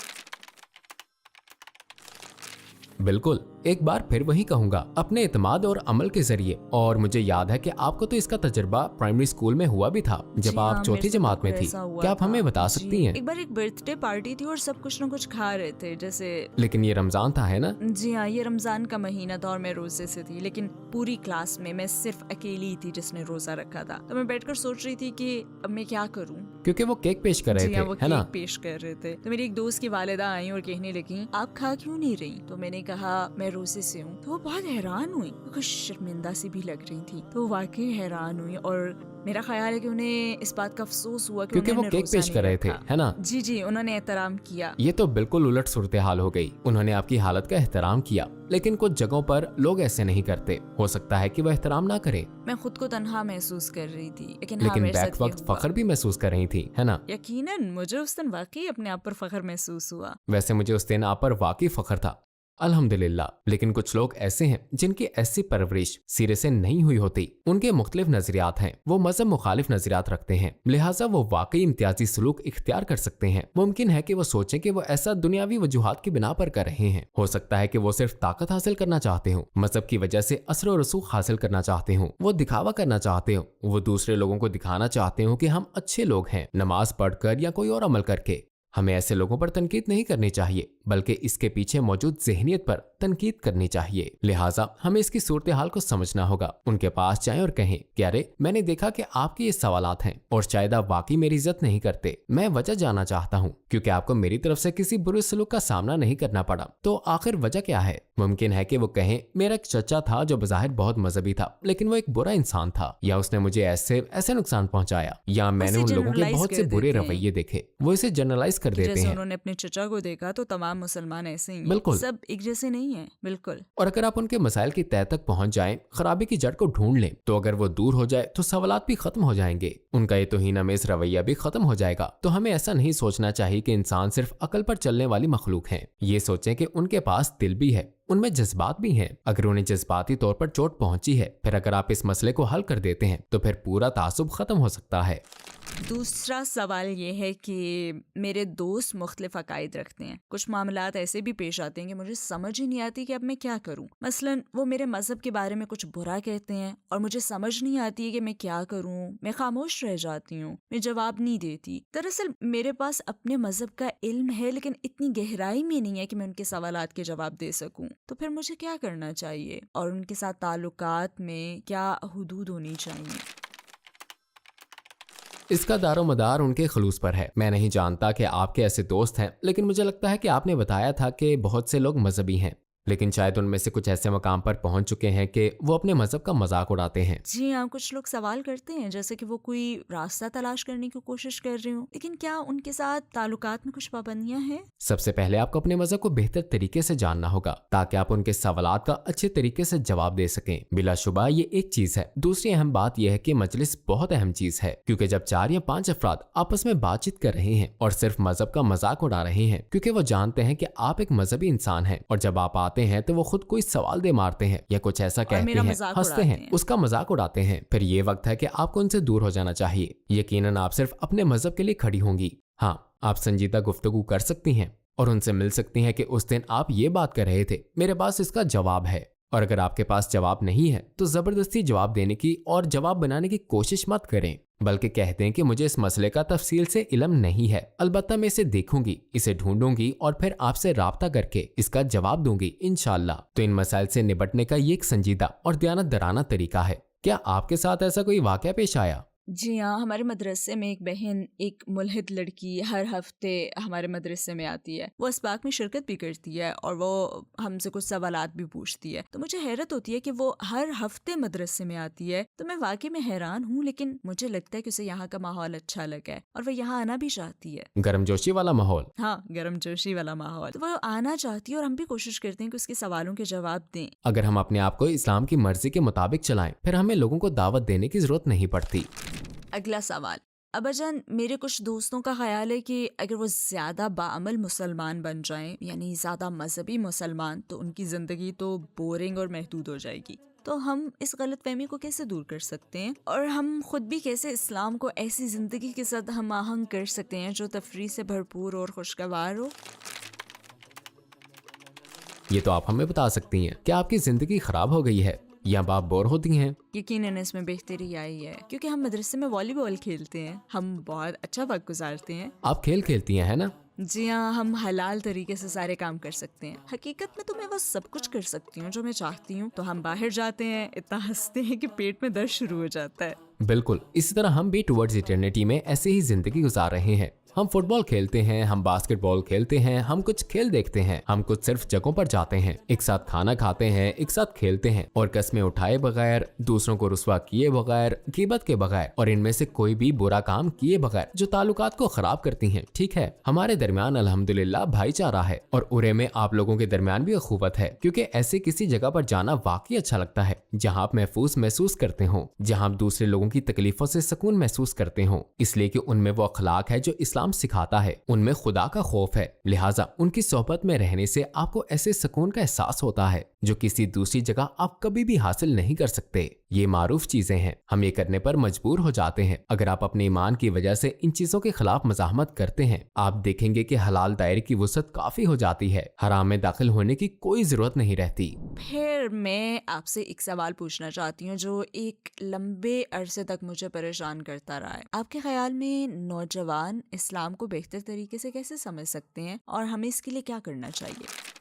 बिल्कुल, एक बार फिर वही कहूंगा, अपने इत्माद और अमल के जरिए। और मुझे याद है कि आपको तो इसका तजुर्बा प्राइमरी स्कूल में हुआ भी था जब जी आप हाँ, चौथी मेरे साथ जमात में बिल्कुल थी। ऐसा हुआ क्या आप था। हमें बता जी, सकती हैं? एक बार एक बर्थडे पार्टी थी और सब कुछ न कुछ खा रहे थे जैसे। लेकिन ये रमजान था, है ना? जी हाँ, ये रमजान का महीना था और मैं रोजे से थी, लेकिन पूरी क्लास में मैं सिर्फ अकेली ही थी जिसने रोजा रखा था। तो मैं बैठकर सोच रही थी कि अब मैं क्या करूँ। क्योंकि वो केक पेश कर रहे जी थे, हाँ, वो है ना? केक पेश कर रहे थे। तो मेरी एक दोस्त की वालिदा आई और कहने लगी आप खा क्यों नहीं रही? तो मैंने कहा मैं रोजे से हूँ। तो वो बहुत हैरान हुई, कुछ शर्मिंदा सी भी लग रही थी। तो वाकई हैरान हुई और मेरा ख्याल है कि उन्हें इस बात का अफसोस हुआ कि क्योंकि वो उन्होंने केक रोजा पेश नहीं कर रहे थे, रखा। है ना? जी जी, उन्होंने एहतराम किया। ये तो बिल्कुल उलट सूरत हाल हो गई। उन्होंने आपकी हालत का एहतराम किया, लेकिन कुछ जगहों पर लोग ऐसे नहीं करते। हो सकता है कि वो एहतराम ना करें, मैं खुद को तन्हा महसूस कर रही थी, लेकिन हाँ, लेकिन मेरे बैक साथ ये वक्त हुआ। फख्र भी महसूस कर रही थी, है ना? यकीनन मुझे उस दिन वाकई अपने आप पर फख्र महसूस हुआ। वैसे मुझे उस दिन आप पर वाकई फख्र था, अल्हम्दुलिल्लाह। लेकिन कुछ लोग ऐसे हैं जिनकी ऐसी परवरिश सिरे से नहीं हुई होती। उनके मुख्तलिफ नजरियात हैं, वो मजहब मुखालिफ नजरियात रखते हैं, लिहाजा वो वाकई इम्तियाजी सलूक इख्तियार कर सकते हैं। मुमकिन है कि वो सोचें कि वो ऐसा दुनियावी वजूहात की बिना पर कर रहे हैं। हो सकता है कि वो सिर्फ ताकत हासिल करना चाहते हो, मजहब की वजह से असर और रसूख हासिल करना चाहते हो, वो दिखावा करना चाहते हो, वो दूसरे लोगों को दिखाना चाहते हो कि हम अच्छे लोग हैं, नमाज पढ़कर या कोई और अमल करके। हमें ऐसे लोगों पर तनकीद नहीं करनी चाहिए, बल्कि इसके पीछे मौजूद ज़हनियत पर तनकीद करनी चाहिए। लिहाजा हमें इसकी सूरत हाल को समझना होगा। उनके पास जाएं और कहें कि अरे मैंने देखा कि आपके ये सवालात हैं और शायद आप वाकई मेरी इज्जत नहीं करते। मैं वजह जानना चाहता हूँ, क्योंकि आपको मेरी तरफ से किसी बुरे सलूक का सामना नहीं करना पड़ा। तो आखिर वजह क्या है? मुमकिन है कि वो कहें मेरा एक चचा था जो बज़ाहिर बहुत मजहबी था, लेकिन वो एक बुरा इंसान था, या उसने मुझे ऐसे नुकसान पहुंचाया, या मैंने उन लोगों के बहुत से बुरे रवैये देखे। वो इसे जनरलाइज कर देते जैसे हैं। उन्होंने अपने चचा को देखा तो तमाम मुसलमान ऐसे ही हैं। बिल्कुल। सब एक जैसे नहीं है। बिल्कुल। और अगर आप उनके मसाइल की तह तक पहुंच जाएं, खराबी की जड़ को ढूंढ लें, तो अगर वो दूर हो जाए तो सवालात भी खत्म हो जाएंगे, उनका ये तौहीन-आमेज़ रवैया भी खत्म हो जाएगा। तो हमें ऐसा नहीं सोचना चाहिए कि इंसान सिर्फ अकल पर चलने वाली मखलूक हैं। ये सोचें कि उनके पास दिल भी है, उनमें जज्बात भी हैं। अगर उन्हें जज्बाती तौर पर चोट पहुंची है, फिर अगर आप इस मसले को हल कर देते हैं तो फिर पूरा तासुब खत्म हो सकता है। दूसरा सवाल ये है कि मेरे दोस्त मुख्तलिफ अकायद रखते हैं। कुछ मामलात ऐसे भी पेश आते हैं कि मुझे समझ ही नहीं आती कि अब मैं क्या करूं। मसलन वो मेरे मजहब के बारे में कुछ बुरा कहते हैं और मुझे समझ नहीं आती है कि मैं क्या करूं। मैं खामोश रह जाती हूँ, मैं जवाब नहीं देती। दरअसल मेरे पास अपने मजहब का इल्म है, लेकिन इतनी गहराई में नहीं है कि मैं उनके सवालात के जवाब दे सकूं। तो फिर मुझे क्या करना चाहिए और उनके साथ ताल्लुकात में क्या हुदूद होनी चाहिए? इसका दारो मदार उनके खलूस पर है। मैं नहीं जानता कि आपके ऐसे दोस्त हैं, लेकिन मुझे लगता है कि आपने बताया था कि बहुत से लोग मजहबी हैं, लेकिन शायद उनमें से कुछ ऐसे मकाम पर पहुंच चुके हैं कि वो अपने मजहब का मजाक उड़ाते हैं। जी हाँ, कुछ लोग सवाल करते हैं जैसे कि वो कोई रास्ता तलाश करने की कोशिश कर रहे हो, लेकिन क्या उनके साथ ताल्लुकात में कुछ पाबंदियां हैं? सबसे पहले आपको अपने मजहब को बेहतर तरीके से जानना होगा ताकि आप उनके सवालात का अच्छे तरीके से जवाब दे सकें। बिलाशुबा ये एक चीज है। दूसरी अहम बात यह है कि मजलिस बहुत अहम चीज है, क्योंकि जब 4 या 5 अफराद आपस में बातचीत कर रहे हैं और सिर्फ मजहब का मजाक उड़ा रहे हैं, क्योंकि वो जानते हैं कि आप एक मजहबी इंसान हैं, और जब आप आते हैं तो वो खुद कोई सवाल दे मारते हैं या कुछ ऐसा कहते मेरा हैं, मजाक हंसते उड़ाते हैं, हैं। उसका मजाक उड़ाते हैं। फिर ये वक्त है कि आपको उनसे दूर हो जाना चाहिए। यकीनन आप सिर्फ अपने मजहब के लिए खड़ी होंगी। हाँ, आप संजीदा गुफ्तगू कर सकती हैं और उनसे मिल सकती हैं कि उस दिन आप ये बात कर रहे थे, मेरे पास इसका जवाब है। और अगर आपके पास जवाब नहीं है तो जबरदस्ती जवाब देने की और जवाब बनाने की कोशिश मत करें, बल्कि कहते हैं कि मुझे इस मसले का तफसील से इल्म नहीं है, अलबत्ता मैं इसे देखूंगी, इसे ढूंढूंगी और फिर आपसे राब्ता करके इसका जवाब दूंगी इंशाअल्लाह। तो इन मसाइल से निपटने का ये एक संजीदा और दयानतदाराना तरीका है। क्या आपके साथ ऐसा कोई वाकया पेश आया جی ہاں، ہمارے مدرسے میں ایک بہن، ایک ملحد لڑکی ہر ہفتے ہمارے مدرسے میں آتی ہے. وہ اسباق میں شرکت بھی کرتی ہے اور وہ ہم سے کچھ سوالات بھی پوچھتی ہے. تو مجھے حیرت ہوتی ہے کہ وہ ہر ہفتے مدرسے میں آتی ہے. تو میں واقعی میں حیران ہوں، لیکن مجھے لگتا ہے کہ اسے یہاں کا ماحول اچھا لگا ہے اور وہ یہاں آنا بھی چاہتی ہے. گرم جوشی والا ماحول. ہاں، گرم جوشی والا ماحول. تو وہ آنا چاہتی ہے اور ہم بھی کوشش کرتے ہیں کہ اس کے سوالوں کے جواب دیں. اگر ہم اپنے آپ کو اسلام کی مرضی کے مطابق چلائیں پھر ہمیں لوگوں کو دعوت دینے کی ضرورت نہیں پڑتی. اگلا سوال. ابا جان، میرے کچھ دوستوں کا خیال ہے کہ اگر وہ زیادہ باعمل مسلمان بن جائیں، یعنی زیادہ مذہبی مسلمان، تو ان کی زندگی تو بورنگ اور محدود ہو جائے گی. تو ہم اس غلط فہمی کو کیسے دور کر سکتے ہیں، اور ہم خود بھی کیسے اسلام کو ایسی زندگی کے ساتھ ہم آہنگ کر سکتے ہیں جو تفریح سے بھرپور اور خوشگوار ہو؟ یہ تو آپ ہمیں بتا سکتی ہیں. کیا آپ کی زندگی خراب ہو گئی ہے یا آپ بور ہوتی ہیں؟ یقیناً اس میں بہتری آئی ہے، کیونکہ ہم مدرسے میں والی بال کھیلتے ہیں. ہم بہت اچھا وقت گزارتے ہیں. آپ کھیل کھیلتی ہیں ہے نا؟ جی ہاں، ہم حلال طریقے سے سارے کام کر سکتے ہیں. حقیقت میں تو میں وہ سب کچھ کر سکتی ہوں جو میں چاہتی ہوں. تو ہم باہر جاتے ہیں، اتنا ہنستے ہیں کہ پیٹ میں درد شروع ہو جاتا ہے. بالکل اسی طرح ہم بھی ٹورڈز ایٹرنیٹی میں ایسے ہی زندگی گزار رہے ہیں. ہم فٹ بال کھیلتے ہیں، ہم باسکٹ بال کھیلتے ہیں، ہم کچھ کھیل دیکھتے ہیں، ہم کچھ صرف جگہوں پر جاتے ہیں، ایک ساتھ کھانا کھاتے ہیں، ایک ساتھ کھیلتے ہیں، اور قسمیں اٹھائے بغیر، دوسروں کو رسوا کیے بغیر، غیبت کے بغیر، اور ان میں سے کوئی بھی برا کام کیے بغیر جو تعلقات کو خراب کرتی ہیں. ٹھیک ہے، ہمارے درمیان الحمدللہ بھائی چارہ ہے، اور اورے میں آپ لوگوں کے درمیان بھی اخوت ہے، کیونکہ ایسے کسی جگہ پر جانا واقعی اچھا لگتا ہے جہاں آپ محسوس کرتے ہوں، جہاں آپ دوسرے لوگوں کی تکلیفوں سے سکون محسوس کرتے ہوں، اس لیے کہ ان میں وہ اخلاق ہے جو اسلام سکھاتا ہے، ان میں خدا کا خوف ہے. لہٰذا ان کی صحبت میں رہنے سے آپ کو ایسے سکون کا احساس ہوتا ہے جو کسی دوسری جگہ آپ کبھی بھی حاصل نہیں کر سکتے. یہ معروف چیزیں ہیں، ہم یہ کرنے پر مجبور ہو جاتے ہیں. اگر آپ اپنے ایمان کی وجہ سے ان چیزوں کے خلاف مزاحمت کرتے ہیں، آپ دیکھیں گے کہ حلال دائرے کی وسعت کافی ہو جاتی ہے، حرام میں داخل ہونے کی کوئی ضرورت نہیں رہتی. پھر میں آپ سے ایک سوال پوچھنا چاہتی ہوں جو ایک لمبے عرصے تک مجھے پریشان کرتا رہا ہے. آپ کے خیال میں نوجوان اسلام کو بہتر طریقے سے کیسے سمجھ سکتے ہیں، اور ہمیں اس کے لیے کیا کرنا چاہیے؟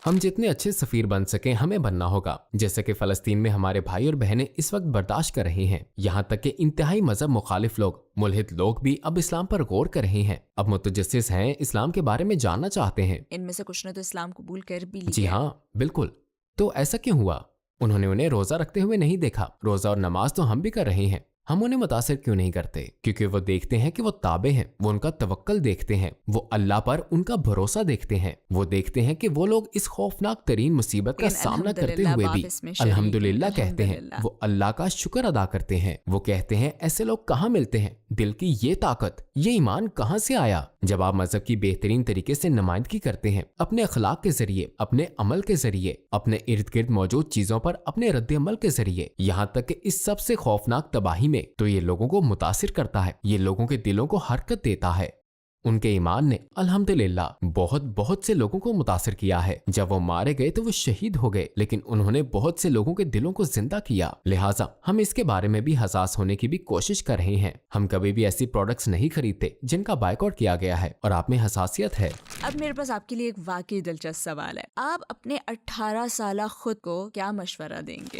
ہم جتنے اچھے سفیر بن سکیں ہمیں بننا ہوگا، جیسے کہ فلسطین میں ہمارے بھائی اور بہنیں اس وقت برداشت کر رہے ہیں. یہاں تک کہ انتہائی مذہب مخالف لوگ، ملحد لوگ بھی اب اسلام پر غور کر رہے ہیں، اب متجسس ہیں، اسلام کے بارے میں جاننا چاہتے ہیں. ان میں سے کچھ نے تو اسلام قبول کر بھی لیا. جی ہاں بالکل. تو ایسا کیوں ہوا؟ انہوں نے انہیں روزہ رکھتے ہوئے نہیں دیکھا. روزہ اور نماز تو ہم بھی کر رہے ہیں. ہم انہیں متاثر کیوں نہیں کرتے؟ کیونکہ وہ دیکھتے ہیں کہ وہ تابع ہیں، وہ ان کا توکل دیکھتے ہیں، وہ اللہ پر ان کا بھروسہ دیکھتے ہیں، وہ دیکھتے ہیں کہ وہ لوگ اس خوفناک ترین مصیبت کا سامنا کرتے ہوئے بھی الحمدللہ کہتے ہیں، وہ اللہ کا شکر ادا کرتے ہیں. وہ کہتے ہیں ایسے لوگ کہاں ملتے ہیں؟ دل کی یہ طاقت، یہ ایمان کہاں سے آیا؟ جب آپ مذہب کی بہترین طریقے سے نمائندگی کرتے ہیں، اپنے اخلاق کے ذریعے، اپنے عمل کے ذریعے، اپنے ارد گرد موجود چیزوں پر اپنے رد عمل کے ذریعے، یہاں تک کہ اس سب سے خوفناک تباہی میں، تو یہ لوگوں کو متاثر کرتا ہے، یہ لوگوں کے دلوں کو حرکت دیتا ہے. ان کے ایمان نے الحمدللہ بہت سے لوگوں کو متاثر کیا ہے. جب وہ مارے گئے تو وہ شہید ہو گئے، لیکن انہوں نے بہت سے لوگوں کے دلوں کو زندہ کیا. لہٰذا ہم اس کے بارے میں بھی حساس ہونے کی بھی کوشش کر رہے ہیں. ہم کبھی بھی ایسی پروڈکٹس نہیں خریدتے جن کا بائیکاٹ کیا گیا ہے، اور آپ میں حساسیت ہے. اب میرے پاس آپ کے لیے ایک واقعی دلچسپ سوال ہے. آپ اپنے 18 سالہ خود کو کیا مشورہ دیں گے؟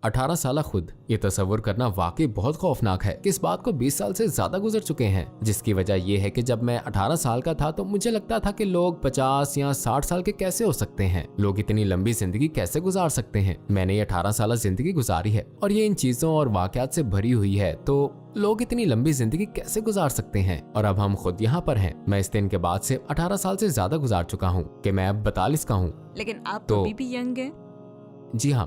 18 سالہ خود، یہ تصور کرنا واقعی بہت خوفناک ہے کہ اس بات کو 20 سال سے زیادہ گزر چکے ہیں. جس کی وجہ یہ ہے کہ جب میں 18 سال کا تھا تو مجھے لگتا تھا کہ لوگ 50 یا 60 سال کے کیسے ہو سکتے ہیں، لوگ اتنی لمبی زندگی کیسے گزار سکتے ہیں. میں نے یہ 18 سالہ زندگی گزاری ہے اور یہ ان چیزوں اور واقعات سے بھری ہوئی ہے، تو لوگ اتنی لمبی زندگی کیسے گزار سکتے ہیں. اور اب ہم خود یہاں پر ہیں. میں اس دن کے بعد سے 18 سال سے زیادہ گزار چکا ہوں کہ میں اب 42 کا ہوں. لیکن آپ تو ابھی بھی ینگ ہیں. جی ہاں،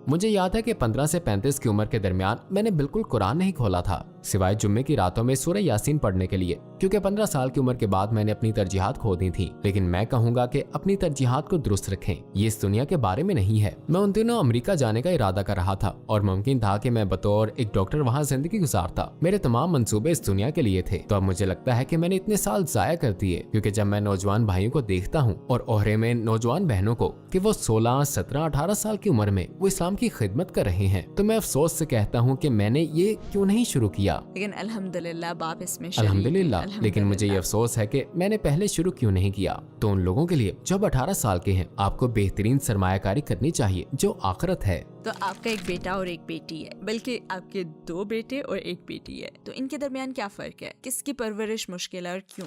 مجھے یاد ہے کہ 15 سے 35 کی عمر کے درمیان میں نے بالکل قرآن نہیں کھولا تھا، سوائے جمعے کی راتوں میں سورہ یاسین پڑھنے کے لیے، کیونکہ 15 سال کی عمر کے بعد میں نے اپنی ترجیحات کھو دی تھیں. لیکن میں کہوں گا کہ اپنی ترجیحات کو درست رکھیں. یہ اس دنیا کے بارے میں نہیں ہے. میں ان دنوں امریکہ جانے کا ارادہ کر رہا تھا اور ممکن تھا کہ میں بطور ایک ڈاکٹر وہاں زندگی گزارتا. میرے تمام منصوبے اس دنیا کے لیے تھے. تو اب مجھے لگتا ہے کہ میں نے اتنے سال ضائع کر دیے، کیونکہ جب میں نوجوان بھائیوں کو دیکھتا ہوں اور اوہرے میں نوجوان بہنوں کو کہ وہ 16، 17، 18 سال کی عمر میں وہ اسلام کی خدمت کر رہے ہیں، تو میں افسوس سے کہتا ہوں کہ میں نے یہ کیوں نہیں شروع کیا. किया। लेकिन अल्हम्दुलिल्लाह अब आप इसमें शरीक हैं। अल्हम्दुलिल्लाह, लेकिन मुझे ये अल्हम्दुलिल्लाह। अफसोस है कि मैंने पहले शुरू क्यों नहीं किया। तो उन लोगों के लिए जो अब 18 साल के हैं, आपको बेहतरीन सरमायाकारी करनी चाहिए जो आखिरत है। तो आपका एक बेटा और एक बेटी है, बल्कि आपके 2 बेटे और 1 बेटी है, तो इनके दरमियान क्या फर्क है? किसकी परवरिश मुश्किल है और क्यों?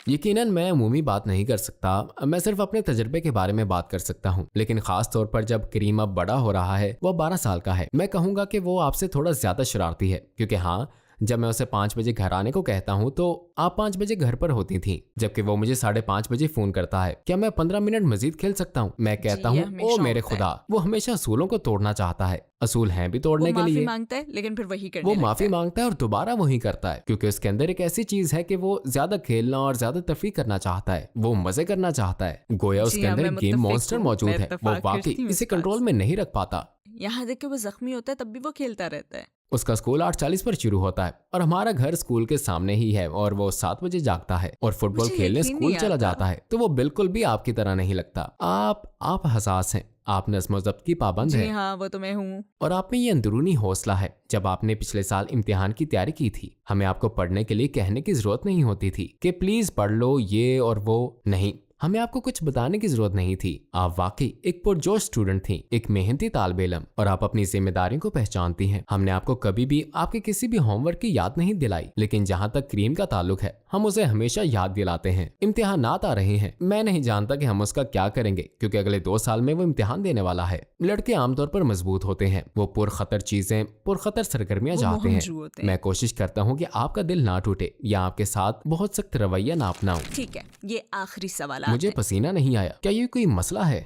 यकीनन मैं अमूमी बात नहीं कर सकता, मैं सिर्फ अपने तजर्बे के बारे में बात कर सकता हूँ। लेकिन खास तौर पर जब करीम अब बड़ा हो रहा है, वो 12 साल का है, मैं कहूँगा कि वो आपसे थोड़ा ज्यादा शरारती है। क्योंकि हाँ, जब मैं उसे 5 बजे घर आने को कहता हूँ तो आप 5 बजे घर पर होती थी, जबकि वो मुझे 5:30 बजे फोन करता है, क्या मैं 15 मिनट मजीद खेल सकता हूँ? मैं कहता ये हूँ हमेशा ओ मेरे होता है। खुदा, वो हमेशा असूलों को तोड़ना चाहता है। असूल हैं भी वो तोड़ने के माफी लिए। मांगता है लेकिन फिर वही करने वो लगता माफी है। मांगता है और दोबारा वही करता है, क्योंकि उसके अंदर एक ऐसी चीज है कि वो ज्यादा खेलना और ज्यादा तफरीह करना चाहता है, वो मजे करना चाहता है। गोया जी उसके हाँ, अंदर मैं एक गेम मुत्तफिक मॉन्स्टर हूँ, मौजूद मैं है, वो इत्तेफाक वाकई करती हूँ इसे इस बात कंट्रोल से। में नहीं रख पाता। यहाँ देख के वो जख्मी होता है तब भी वो खेलता रहता है। उसका स्कूल 8:40 पर शुरू होता है और हमारा घर स्कूल के सामने ही है, और वो 7 बजे जागता है और फुटबॉल मुझे खेलने यकीन स्कूल नहीं चला आता। जाता है। तो वो बिल्कुल भी आपकी तरह नहीं लगता। आप हसास हैं, आप नज़्म ज़ब्त की पाबंद जी है, हाँ, वो तो मैं हूँ। और आप में ये अंदरूनी हौसला है। जब आपने पिछले साल इम्तिहान की तैयारी की थी, हमें आपको पढ़ने के लिए कहने की जरूरत नहीं होती थी कि प्लीज पढ़ लो ये और वो। नहीं, हमें आपको कुछ बताने की जरूरत नहीं थी। आप वाकई एक पुरजोश स्टूडेंट थी, एक मेहनती तालिब इल्म, और आप अपनी जिम्मेदारियों को पहचानती हैं। हमने आपको कभी भी आपके किसी भी होमवर्क की याद नहीं दिलाई, लेकिन जहाँ तक क्रीम का ताल्लुक है, हम उसे हमेशा याद दिलाते हैं। इम्तिहानात आ रहे हैं, मैं नहीं जानता कि हम उसका क्या करेंगे, क्योंकि अगले 2 साल में वो इम्तिहान देने वाला है। लड़के आमतौर पर मजबूत होते हैं, वो पुरखतर चीजें, पुरखतर सरगर्मियां वो चाहते हैं। मोहनजू होते हैं। मैं कोशिश करता हूँ कि आपका दिल ना टूटे या आपके साथ बहुत सख्त रवैया ना अपनाऊं। ठीक है, ये आखिरी सवाल मुझे पसीना नहीं आया, क्या ये कोई मसला है?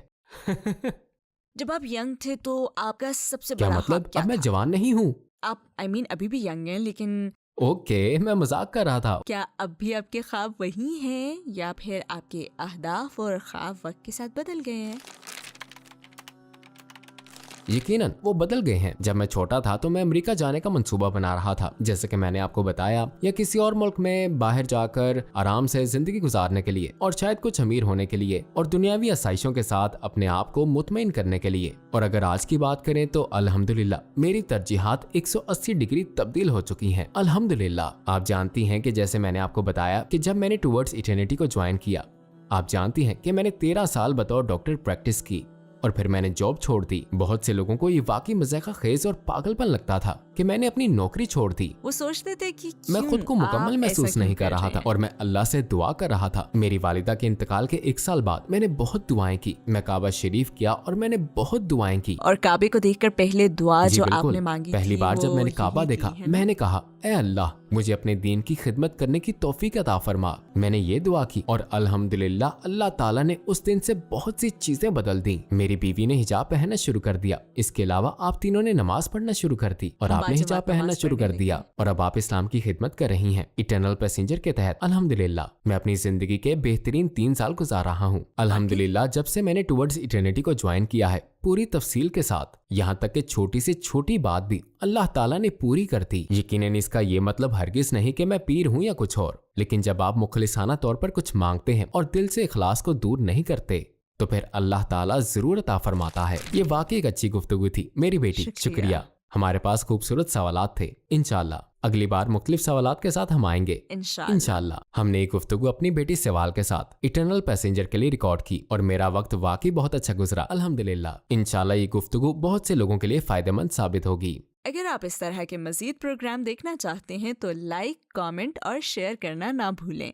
जब आप यंग थे तो आपका सबसे क्या बड़ा मतलब? ख्वाब क्या अब मैं था? जवान नहीं हूँ। आप अभी भी यंग हैं, लेकिन ओके, मैं मजाक कर रहा था। क्या अब भी आपके ख्वाब वही हैं या फिर आपके अहदाफ और ख्वाब वक्त के साथ बदल गए हैं? यकीनन वो बदल गए हैं। जब मैं छोटा था तो मैं अमेरिका जाने का मंसूबा बना रहा था, जैसे कि मैंने आपको बताया, या किसी और मुल्क में बाहर जाकर आराम से जिंदगी गुजारने के लिए, और शायद कुछ अमीर होने के लिए, और दुनियावी आसाइशों के साथ अपने आप को मुतमईन करने के लिए। और अगर आज की बात करें तो अल्हम्दुलिल्लाह मेरी तरजीहात 180 डिग्री तब्दील हो चुकी हैं। अल्हम्दुलिल्लाह। आप जानती हैं कि जैसे मैंने आपको बताया कि जब मैंने टुवर्ड्स इटर्निटी को ज्वाइन किया, आप जानती हैं कि मैंने 13 साल बतौर डॉक्टर प्रैक्टिस की और फिर मैंने जॉब छोड़ दी। बहुत से लोगों को ये वाकई मज़ाक़ खेज और पागलपन लगता था कि मैंने अपनी नौकरी छोड़ दी। वो सोचते थे कि मैं क्यों खुद को मुकम्मल आप महसूस ऐसा नहीं क्यों कर रहा रहे था हैं? और मैं अल्लाह से दुआ कर रहा था। मेरी वालिदा के इंतकाल के 1 साल बाद मैंने बहुत दुआएं की। मैं काबा शरीफ किया और मैंने बहुत दुआएं की। और काबे को देखकर पहले दुआ जी जो बिल्कुल। आपने मांगी पहली थी, बार जब वो मैंने यही काबा थी, देखा, है ना? मैंने कहा, ए अल्लाह, मुझे अपने दीन की खिदमत करने की तौफीक अता फरमा। मैंने ये दुआ की और अल्हम्दुलिल्लाह अल्लाह ताला ने उस दिन से बहुत सी चीजें बदल दी। मेरी बीवी ने हिजाब पहनना शुरू कर दिया। इसके अलावा आप तीनों ने नमाज पढ़ना शुरू कर दी और हम आपने बाजमात हिजाब पहनना नमाज शुरू कर पढ़ने दिया लगे। और अब आप इस्लाम की खिदमत कर रही हैं इटर्नल पैसेंजर के तहत। अल्हम्दुलिल्लाह मैं अपनी जिंदगी के बेहतरीन 3 साल गुजार रहा हूँ। अल्हम्दुलिल्लाह जब से मैंने टुवर्ड्स इटर्निटी को ज्वाइन किया है, पूरी तफसील के साथ, यहाँ तक कि छोटी से छोटी बात भी अल्लाह ताला ने पूरी कर दी। यकीनन इसका ये मतलब हरगिज नहीं कि मैं पीर हूँ या कुछ और, लेकिन जब आप मुखलिसाना तौर पर कुछ मांगते हैं और दिल से इखलास को दूर नहीं करते तो फिर अल्लाह ताला जरूर अता फरमाता है। ये वाकई एक अच्छी गुफ्तगू थी मेरी बेटी, शुक्रिया। हमारे पास खूबसूरत सवालात थे। इंशाल्लाह अगली बार मुख्तलिफ सवालात के साथ हम आएंगे इंशाल्लाह। हमने ये गुफ्तगू अपनी बेटी सवाल के साथ इटर्नल पैसेंजर के लिए रिकॉर्ड की और मेरा वक्त वाकई बहुत अच्छा गुजरा अल्हम्दुलिल्लाह। इंशाल्लाह ये गुफ्तगू बहुत से लोगों के लिए फायदेमंद साबित होगी। अगर आप इस तरह के मजीद प्रोग्राम देखना चाहते हैं तो लाइक, कमेंट और शेयर करना ना भूलें।